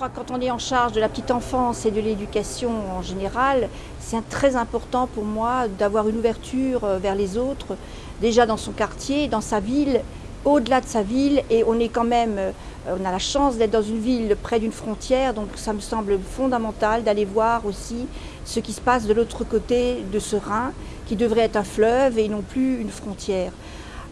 crois que quand on est en charge de la petite enfance et de l'éducation en général, c'est très important pour moi d'avoir une ouverture vers les autres, déjà dans son quartier, dans sa ville, au-delà de sa ville, et on est quand même, on a la chance d'être dans une ville près d'une frontière, donc ça me semble fondamental d'aller voir aussi ce qui se passe de l'autre côté de ce Rhin, qui devrait être un fleuve et non plus une frontière.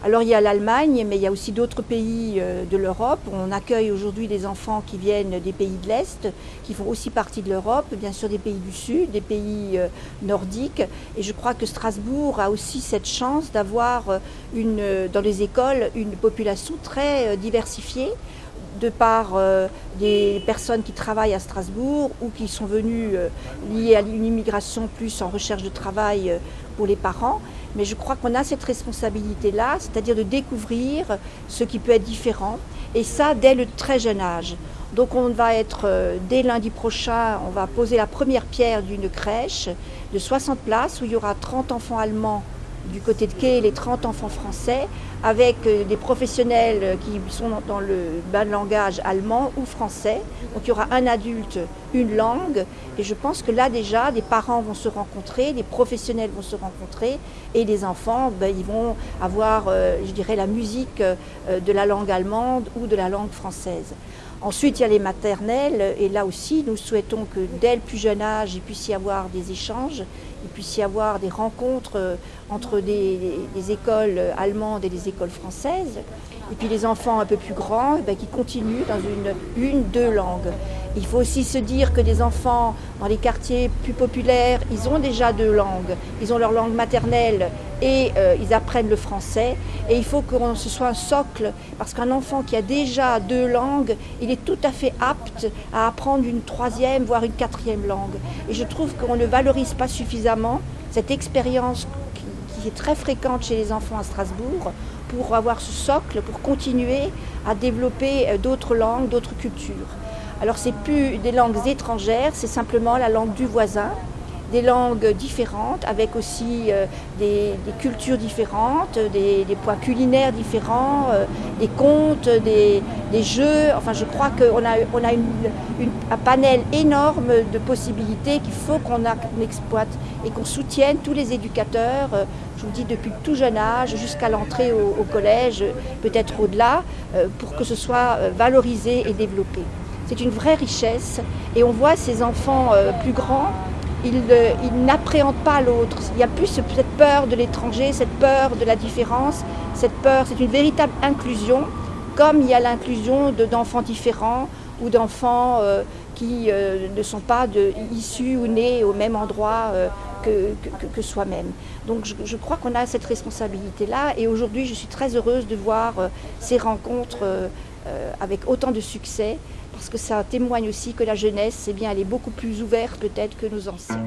Alors il y a l'Allemagne, mais il y a aussi d'autres pays de l'Europe. On accueille aujourd'hui des enfants qui viennent des pays de l'Est, qui font aussi partie de l'Europe, bien sûr des pays du Sud, des pays nordiques. Et je crois que Strasbourg a aussi cette chance d'avoir dans les écoles une population très diversifiée, de par des personnes qui travaillent à Strasbourg ou qui sont venues liées à une immigration plus en recherche de travail pour les parents. Mais je crois qu'on a cette responsabilité-là, c'est-à-dire de découvrir ce qui peut être différent, et ça dès le très jeune âge. Donc on va être, dès lundi prochain, on va poser la première pierre d'une crèche de 60 places où il y aura 30 enfants allemands du côté de Kehl et 30 enfants français, avec des professionnels qui sont dans le bas de langage allemand ou français. Donc il y aura un adulte, une langue, et je pense que là déjà des parents vont se rencontrer, des professionnels vont se rencontrer, et les enfants ils vont avoir, je dirais, la musique de la langue allemande ou de la langue française. Ensuite, il y a les maternelles, et là aussi, nous souhaitons que dès le plus jeune âge, il puisse y avoir des échanges, il puisse y avoir des rencontres entre des écoles allemandes et des écoles françaises. Et puis les enfants un peu plus grands, qui continuent dans deux langues. Il faut aussi se dire que des enfants dans les quartiers plus populaires, ils ont déjà deux langues. Ils ont leur langue maternelle et ils apprennent le français. Et il faut que ce soit un socle, parce qu'un enfant qui a déjà deux langues, il est tout à fait apte à apprendre une troisième, voire une quatrième langue. Et je trouve qu'on ne valorise pas suffisamment cette expérience qui est très fréquente chez les enfants à Strasbourg, pour avoir ce socle, pour continuer à développer d'autres langues, d'autres cultures. Alors c'est plus des langues étrangères, c'est simplement la langue du voisin, des langues différentes, avec aussi des cultures différentes, des points culinaires différents, des contes, des jeux. Enfin, je crois qu'on a un panel énorme de possibilités qu'il faut qu'on exploite et qu'on soutienne tous les éducateurs, je vous dis depuis le tout jeune âge jusqu'à l'entrée au collège, peut-être au-delà, pour que ce soit valorisé et développé. C'est une vraie richesse, et on voit ces enfants plus grands, ils n'appréhendent pas l'autre. Il n'y a plus cette peur de l'étranger, cette peur de la différence, cette peur, c'est une véritable inclusion, comme il y a l'inclusion d'enfants différents ou d'enfants qui ne sont pas issus ou nés au même endroit que soi-même. Donc je crois qu'on a cette responsabilité-là, et aujourd'hui je suis très heureuse de voir ces rencontres avec autant de succès, parce que ça témoigne aussi que la jeunesse, elle est beaucoup plus ouverte peut-être que nos anciens.